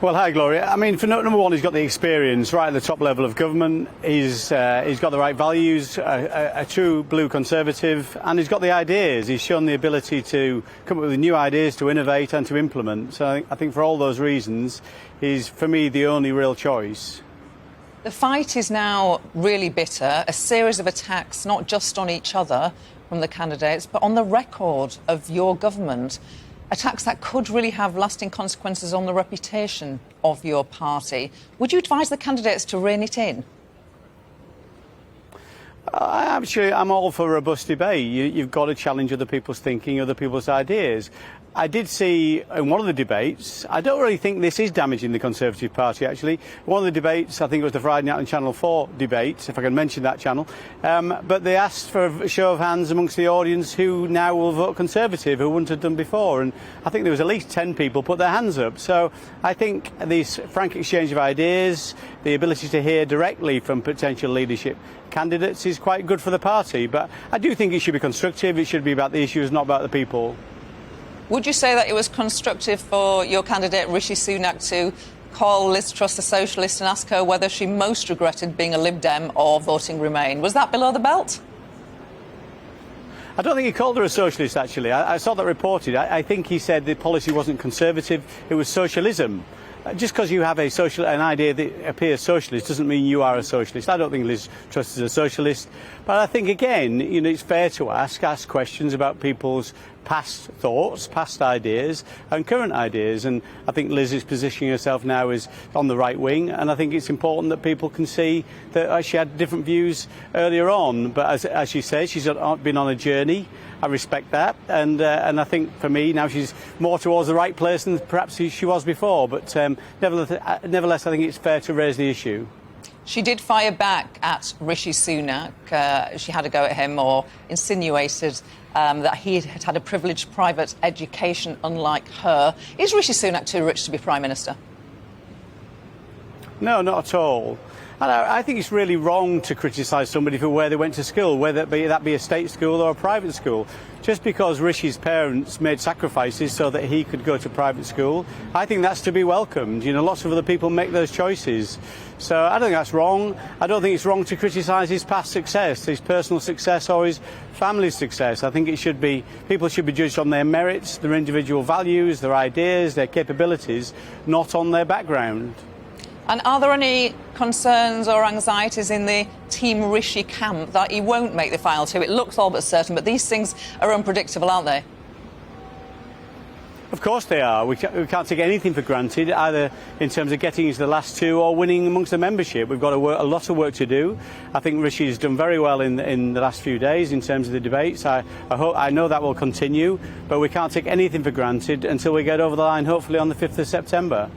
Well, hi, Gloria. I mean, for number one, he's got the experience right at the top level of government. He's got the right values, a true blue conservative, and he's got the ideas. He's shown the ability to come up with new ideas, to innovate and to implement. So I think for all those reasons, he's, for me, the only real choice. The fight is now really bitter, a series of attacks not just on each other from the candidates, but on the record of your government. Attacks that could really have lasting consequences on the reputation of your party. Would you advise the candidates to rein it in? I'm all for a robust debate. You've got to challenge other people's thinking, other people's ideas. I did see in one of the debates, I don't really think this is damaging the Conservative Party, actually. One of the debates, I think it was the Friday night on Channel 4 debate, if I can mention that channel, but they asked for a show of hands amongst the audience who now will vote Conservative, who wouldn't have done before. And I think there was at least 10 people put their hands up. So I think this frank exchange of ideas, the ability to hear directly from potential leadership candidates is quite good for the party. But I do think it should be constructive. It should be about the issues, not about the people. Would you say that it was constructive for your candidate Rishi Sunak to call Liz Truss a socialist and ask her whether she most regretted being a Lib Dem or voting Remain? Was that below the belt? I don't think he called her a socialist, actually. I saw that reported. I think he said the policy wasn't conservative, it was socialism. Just because you have an idea that appears socialist doesn't mean you are a socialist. I don't think Liz Truss is a socialist. But I think, again, it's fair to ask questions about people's past thoughts, past ideas and current ideas. And I think Liz is positioning herself now as on the right wing. And I think it's important that people can see that she had different views earlier on. But as she says, she's been on a journey. I respect that, and I think for me now she's more towards the right place than perhaps she was before. But nevertheless, I think it's fair to raise the issue. She did fire back at Rishi Sunak. She had a go at him, or insinuated that he had had a privileged private education unlike her. Is Rishi Sunak too rich to be Prime Minister? No, not at all. And I think it's really wrong to criticise somebody for where they went to school, whether that be a state school or a private school. Just because Rishi's parents made sacrifices so that he could go to private school, I think that's to be welcomed. Lots of other people make those choices. So I don't think that's wrong. I don't think it's wrong to criticise his past success, his personal success or his family's success. I think people should be judged on their merits, their individual values, their ideas, their capabilities, not on their background. And are there any concerns or anxieties in the Team Rishi camp that he won't make the final two? It looks all but certain, but these things are unpredictable, aren't they? Of course they are. We can't take anything for granted, either in terms of getting into the last two or winning amongst the membership. We've got a lot of work to do. I think Rishi's done very well in the last few days in terms of the debates. I know that will continue, but we can't take anything for granted until we get over the line, hopefully on the 5th of September.